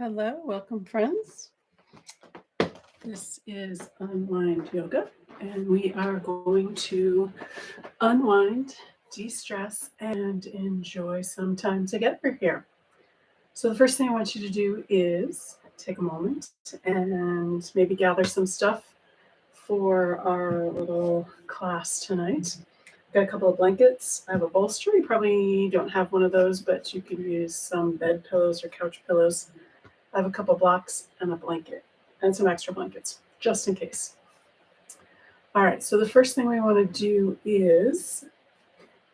Hello, welcome friends. This is Unwind Yoga, and we are going to unwind, de-stress, and enjoy some time together here. So the first thing I want you to do is take a moment and maybe gather some stuff for our little class tonight. Got a couple of blankets. I have a bolster. You probably don't have one of those, but you can use some bed pillows or couch pillows. I have a couple blocks and a blanket and some extra blankets, just in case. All right, so the first thing we want to do is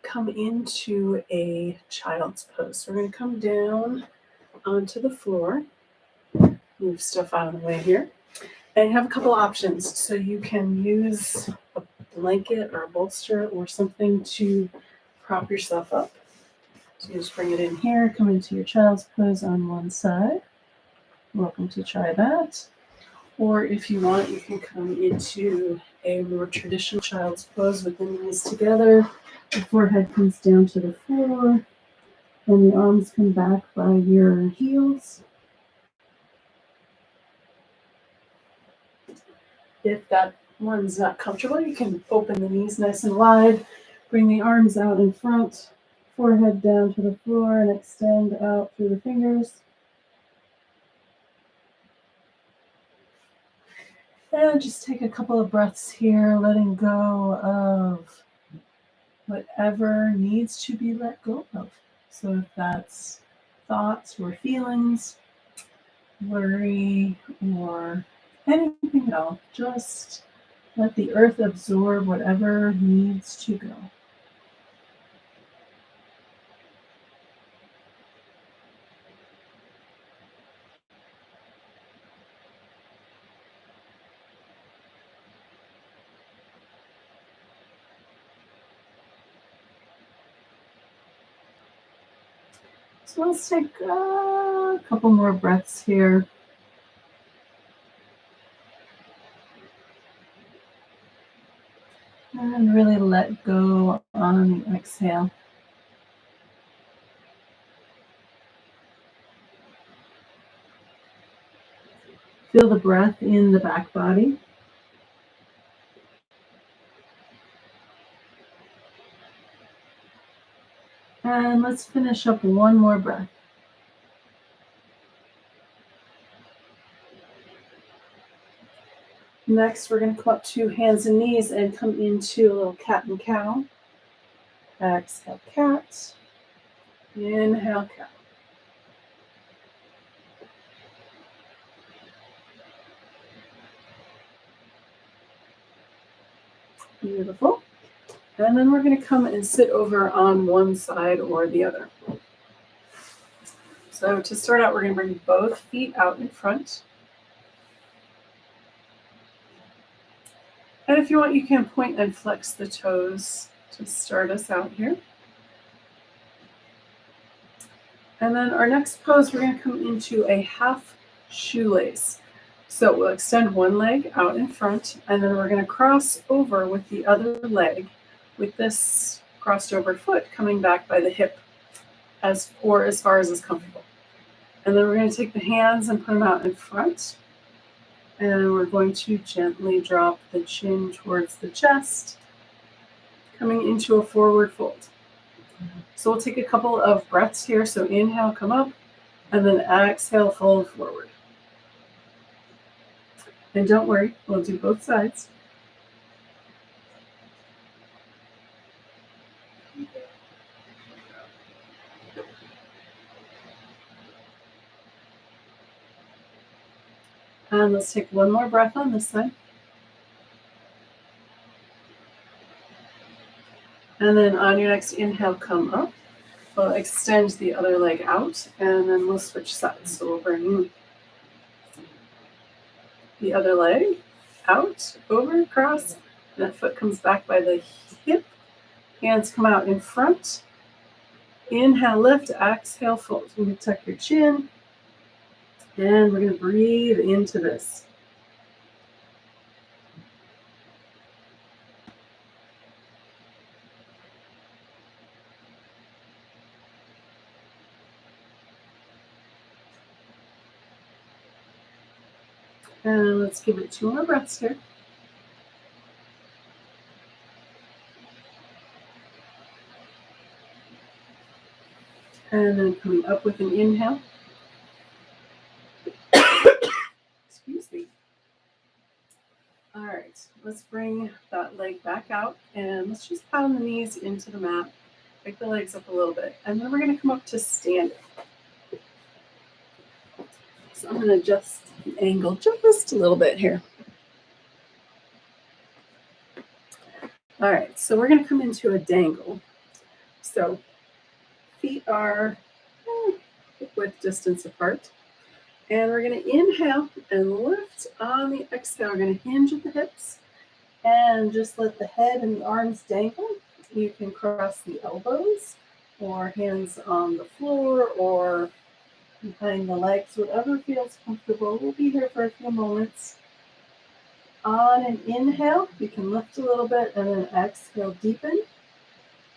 come into a child's pose. So we're going to come down onto the floor, move stuff out of the way here, and you have a couple options. So you can use a blanket or a bolster or something to prop yourself up. So you just bring it in here, come into your child's pose on one side. Welcome to try that. Or if you want, you can come into a more traditional child's pose with the knees together. The forehead comes down to the floor, and the arms come back by your heels. If that one's not comfortable, you can open the knees nice and wide, bring the arms out in front, forehead down to the floor, and extend out through the fingers. And just take a couple of breaths here, letting go of whatever needs to be let go of. So if that's thoughts or feelings, worry, or anything at all, just let the earth absorb whatever needs to go. So let's take a couple more breaths here. And really let go on the exhale. Feel the breath in the back body. And let's finish up one more breath. Next, we're going to come up to hands and knees and come into a little cat and cow. Exhale, cat. Inhale, cow. Beautiful. And then we're going to come and sit over on one side or the other. So to start out, we're going to bring both feet out in front. And if you want, you can point and flex the toes to start us out here. And then our next pose, we're going to come into a half shoelace. So we'll extend one leg out in front, and then we're going to cross over with the other leg with this crossed over foot coming back by the hip as far as is comfortable. And then we're going to take the hands and put them out in front. And we're going to gently drop the chin towards the chest, coming into a forward fold. So we'll take a couple of breaths here. So inhale, come up, and then exhale, fold forward. And don't worry, we'll do both sides. And let's take one more breath on this side. And then on your next inhale, come up. We'll extend the other leg out, and then we'll switch sides. So we'll bring the other leg out, over, across. And that foot comes back by the hip. Hands come out in front. Inhale, lift, exhale, fold. You're going to tuck your chin. And we're going to breathe into this. And let's give it 2 more breaths here. And then coming up with an inhale. Excuse me. All right, let's bring that leg back out and let's just pound the knees into the mat. Pick the legs up a little bit. And then we're going to come up to standing. So I'm going to adjust the angle just a little bit here. All right, so we're going to come into a dangle. So feet are hip width distance apart. And we're going to inhale and lift on the exhale. We're going to hinge at the hips and just let the head and the arms dangle. You can cross the elbows or hands on the floor or behind the legs, whatever feels comfortable. We'll be here for a few moments. On an inhale, you can lift a little bit and then exhale, deepen.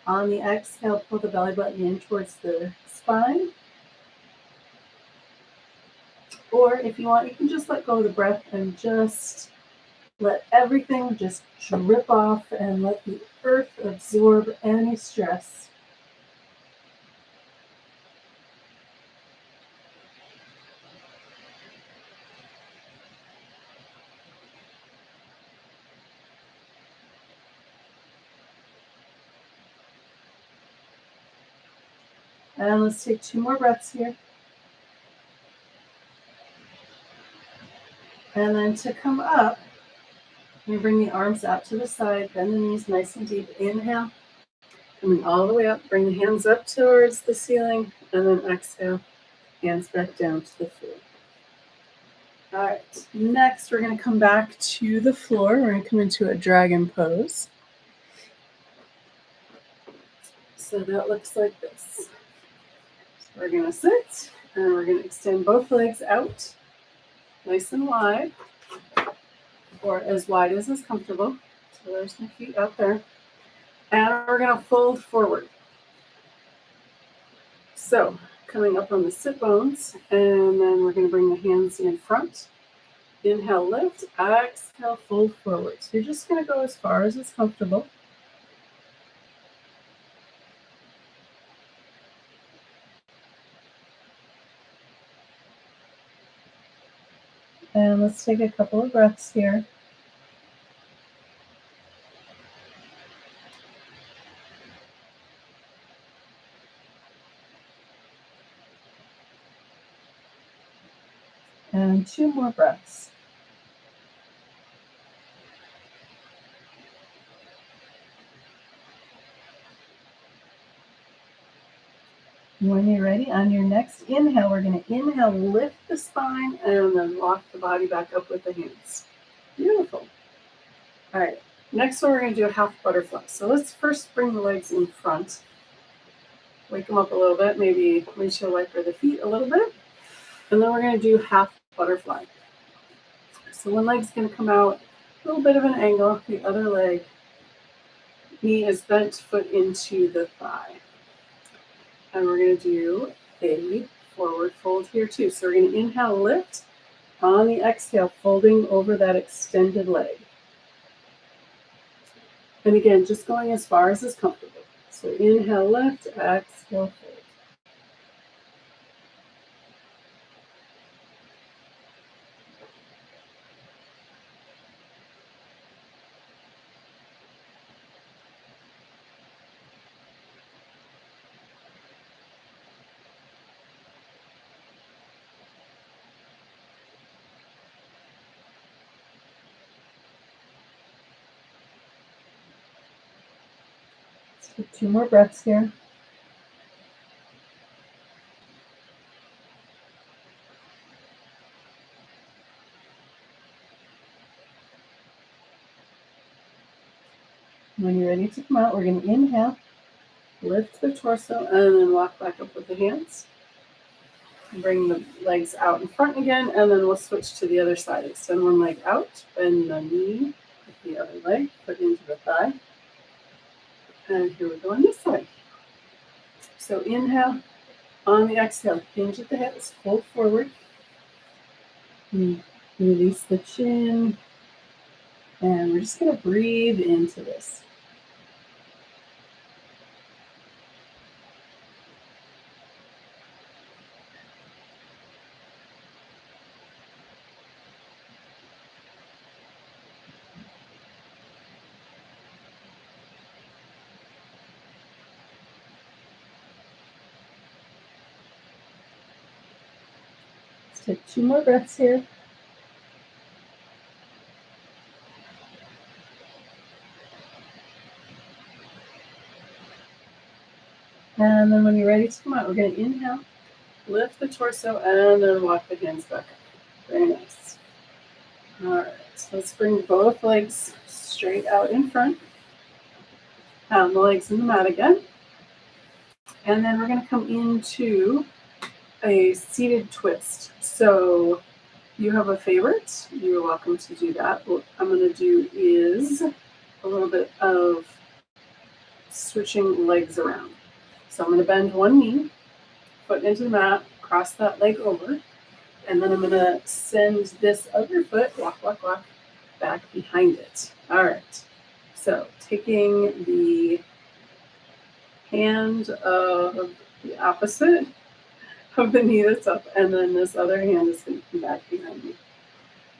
On the exhale, pull the belly button in towards the spine. Or if you want, you can just let go of the breath and just let everything just drip off and let the earth absorb any stress. And let's take 2 more breaths here. And then to come up, you bring the arms out to the side, bend the knees nice and deep. Inhale, coming all the way up, bring the hands up towards the ceiling, and then exhale, hands back down to the floor. All right, next we're going to come back to the floor. We're going to come into a dragon pose. So that looks like this. So we're going to sit, and we're going to extend both legs out, nice and wide, or as wide as is comfortable. So there's my feet out there. And we're going to fold forward. So coming up on the sit bones, and then we're going to bring the hands in front. Inhale, lift, exhale, fold forward. So you're just going to go as far as is comfortable. And let's take a couple of breaths here. And 2 more breaths. When you're ready, on your next inhale, we're going to inhale, lift the spine, and then lock the body back up with the hands. Beautiful. All right, next one, we're going to do a half butterfly. So let's first bring the legs in front. Wake them up a little bit, maybe windshield wiper the feet a little bit. And then we're going to do half butterfly. So one leg's going to come out a little bit of an angle. The other leg, knee is bent, foot into the thigh. And we're going to do a forward fold here too. So we're going to inhale, lift. On the exhale, folding over that extended leg. And again, just going as far as is comfortable. So inhale, lift, exhale, fold. Let's take 2 more breaths here. When you're ready to come out, we're going to inhale, lift the torso, and then walk back up with the hands. Bring the legs out in front again, and then we'll switch to the other side. Extend one leg out, bend the knee with the other leg, put into the thigh. And here we go on this side. So inhale, on the exhale, hinge at the hips, fold forward. Release the chin. And we're just going to breathe into this. Let's take 2 more breaths here. And then when you're ready to come out, we're going to inhale, lift the torso, and then walk the hands back up. Very nice. All right, so let's bring both legs straight out in front. Pound the legs in the mat again. And then we're going to come into a seated twist. So you have a favorite, you're welcome to do that. What I'm going to do is a little bit of switching legs around. So I'm going to bend one knee, foot into the mat, cross that leg over, and then I'm going to send this other foot, walk, back behind it. All right. So taking the hand of the opposite of the knee that's up, and then this other hand is going to come back behind me.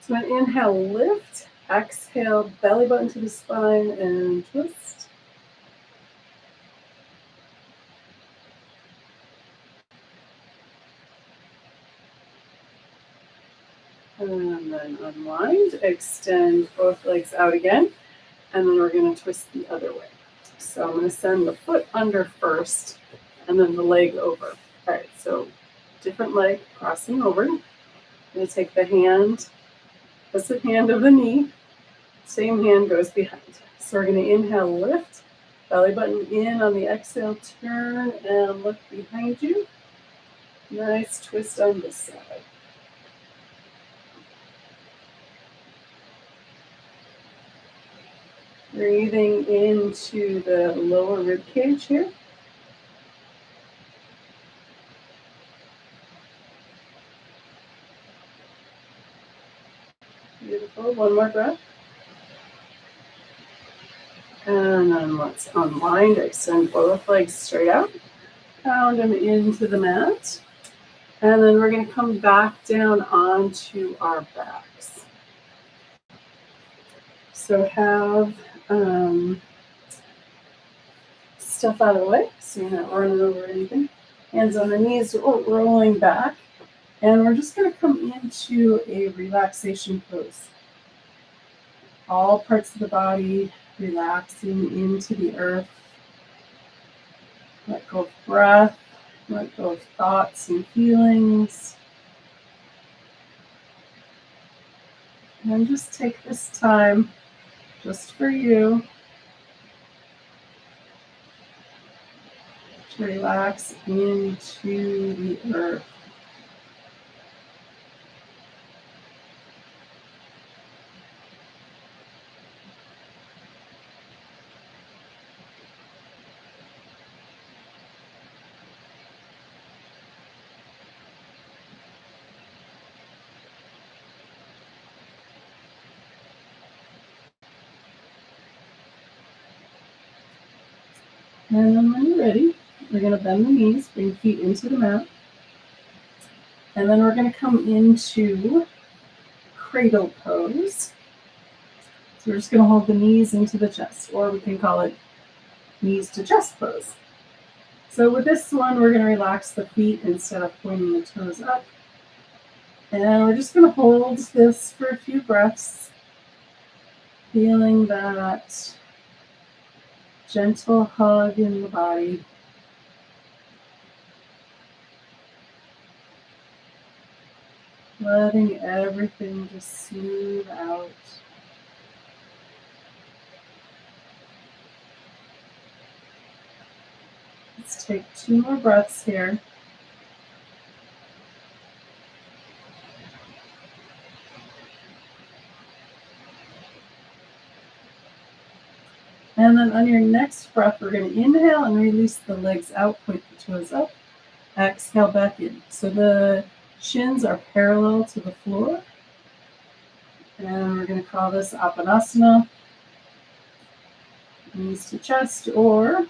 So I'm going to inhale, lift, exhale, belly button to the spine, and twist. And then unwind, extend both legs out again, and then we're going to twist the other way. So I'm going to send the foot under first, and then the leg over. All right, so different leg crossing over. I'm going to take the hand, opposite hand of the knee, same hand goes behind. So we're going to inhale, lift, belly button in on the exhale, turn and look behind you. Nice twist on this side. Breathing into the lower rib cage here. Beautiful. One more breath. And then let's unwind. Extend both legs straight out. Pound them into the mat. And then we're going to come back down onto our backs. So have stuff out of the way so you're not running over anything. Hands on the knees, rolling back. And we're just going to come into a relaxation pose. All parts of the body relaxing into the earth. Let go of breath. Let go of thoughts and feelings. And just take this time just for you to relax into the earth. And then when you're ready, we're going to bend the knees, bring feet into the mat. And then we're going to come into Cradle Pose. So we're just going to hold the knees into the chest, or we can call it knees to chest pose. So with this one, we're going to relax the feet instead of pointing the toes up. And we're just going to hold this for a few breaths, feeling that gentle hug in the body. Letting everything just smooth out. Let's take 2 more breaths here. And then on your next breath, we're going to inhale and release the legs out, point the toes up. Exhale back in. So the shins are parallel to the floor. And we're going to call this Apanasana, knees to chest, or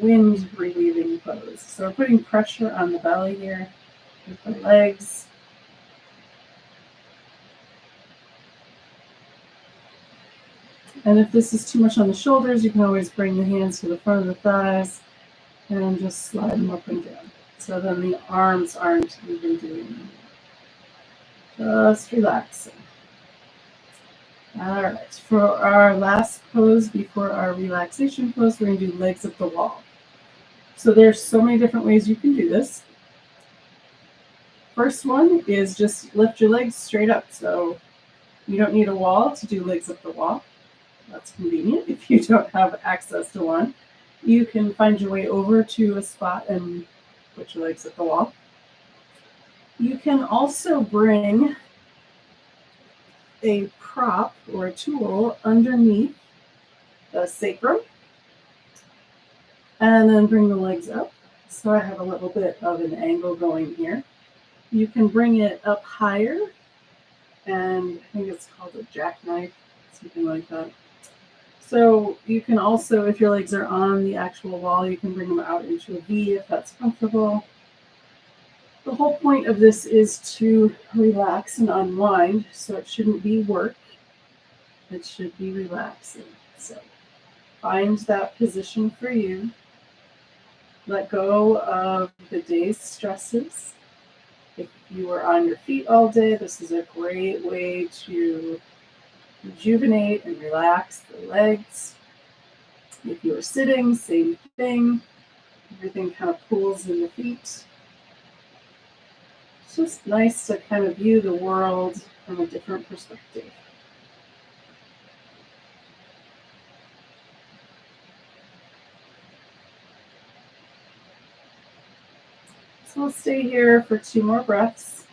wind relieving pose. So we're putting pressure on the belly here with the legs. And if this is too much on the shoulders, you can always bring the hands to the front of the thighs and just slide them up and down. So then the arms aren't even doing it. Just relaxing. All right, for our last pose before our relaxation pose, we're going to do legs up the wall. So there's so many different ways you can do this. First one is just lift your legs straight up. So you don't need a wall to do legs up the wall. That's convenient if you don't have access to one. You can find your way over to a spot and put your legs up the wall. You can also bring a prop or a tool underneath the sacrum and then bring the legs up. So I have a little bit of an angle going here. You can bring it up higher, and I think it's called a jackknife, something like that. So you can also, if your legs are on the actual wall, you can bring them out into a V if that's comfortable. The whole point of this is to relax and unwind, so it shouldn't be work. It should be relaxing. So find that position for you. Let go of the day's stresses. If you were on your feet all day, this is a great way to rejuvenate and relax the legs. If you are sitting, same thing. Everything kind of pulls in the feet. It's just nice to kind of view the world from a different perspective. So we'll stay here for 2 more breaths,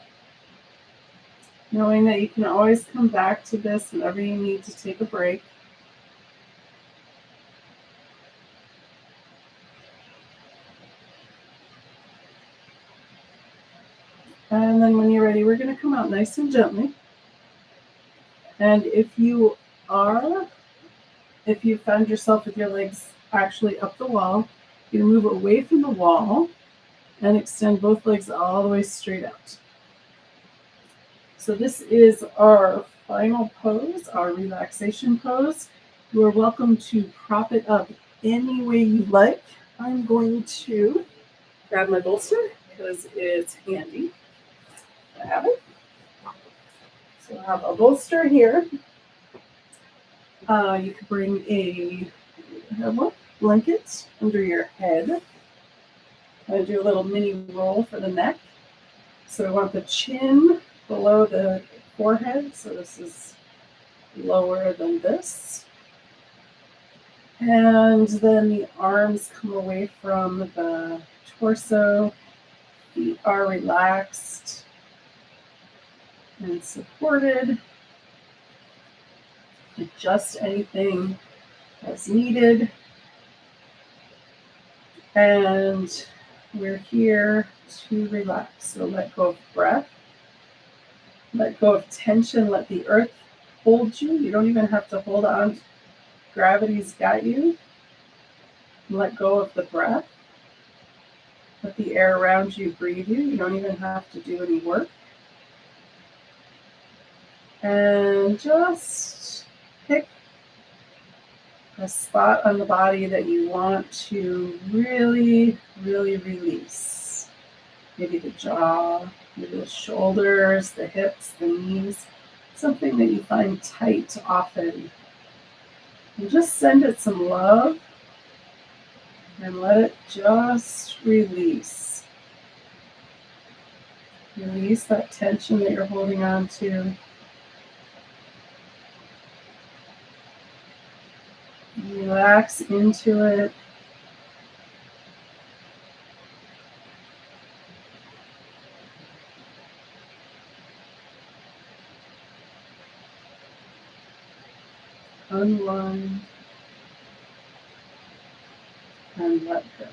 knowing that you can always come back to this whenever you need to take a break. And then when you're ready, we're going to come out nice and gently. And if you found yourself with your legs actually up the wall, you move away from the wall and extend both legs all the way straight out. So this is our final pose, our relaxation pose. You are welcome to prop it up any way you like. I'm going to grab my bolster because it's handy. I have it. So I have a bolster here. You could bring a blanket under your head. I'm going to do a little mini roll for the neck. So I want the chin below the forehead. So this is lower than this. And then the arms come away from the torso. Feet are relaxed and supported. Adjust anything as needed. And we're here to relax. So let go of breath. Let go of tension. Let the earth hold you. You don't even have to hold on. Gravity's got you. Let go of the breath. Let the air around you breathe you. You don't even have to do any work. And just pick a spot on the body that you want to really, really release. Maybe the jaw, maybe the shoulders, the hips, the knees, something that you find tight often. And just send it some love and let it just release. Release that tension that you're holding on to. Relax into it. Unwind and let go.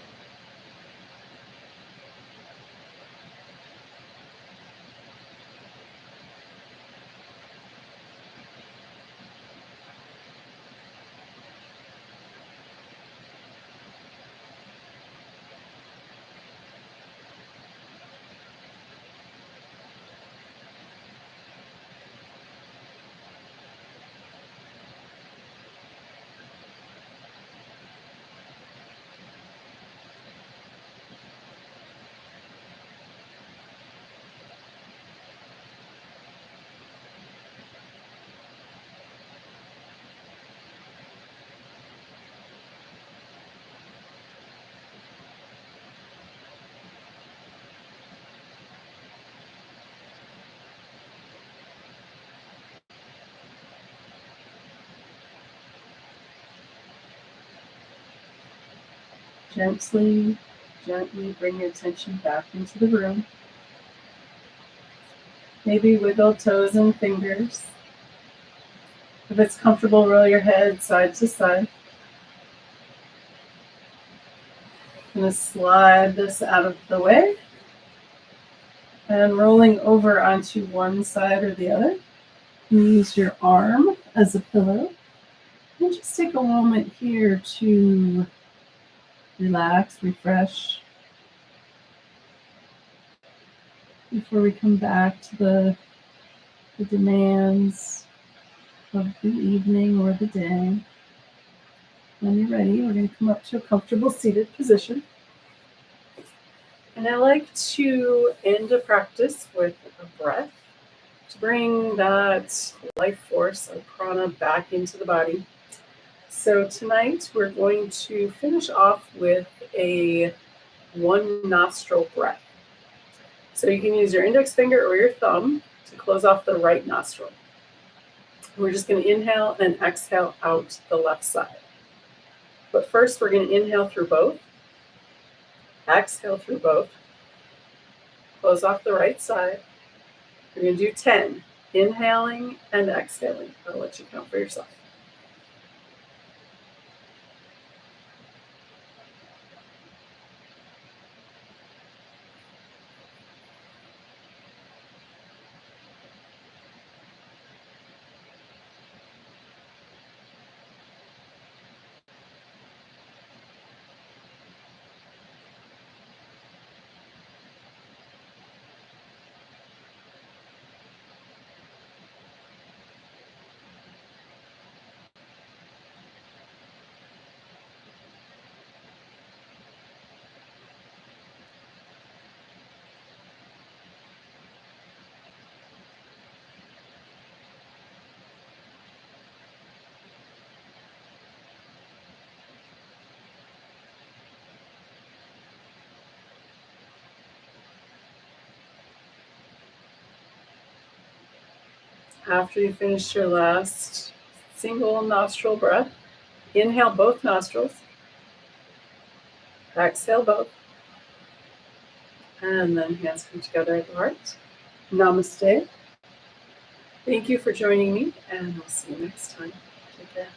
Gently bring your attention back into the room. Maybe wiggle toes and fingers. If it's comfortable, roll your head side to side. I'm going to slide this out of the way. And rolling over onto one side or the other. Use your arm as a pillow. And just take a moment here to relax, refresh, before we come back to the demands of the evening or the day. When you're ready, we're going to come up to a comfortable seated position. And I like to end a practice with a breath to bring that life force of prana back into the body. So tonight we're going to finish off with a one nostril breath. So you can use your index finger or your thumb to close off the right nostril. We're just going to inhale and exhale out the left side. But first we're going to inhale through both, exhale through both, close off the right side. We're going to do 10, inhaling and exhaling. I'll let you count for yourself. After you finish your last single nostril breath, inhale both nostrils, exhale both, and then hands come together at the heart. Namaste. Thank you for joining me, and I'll see you next time. Take care.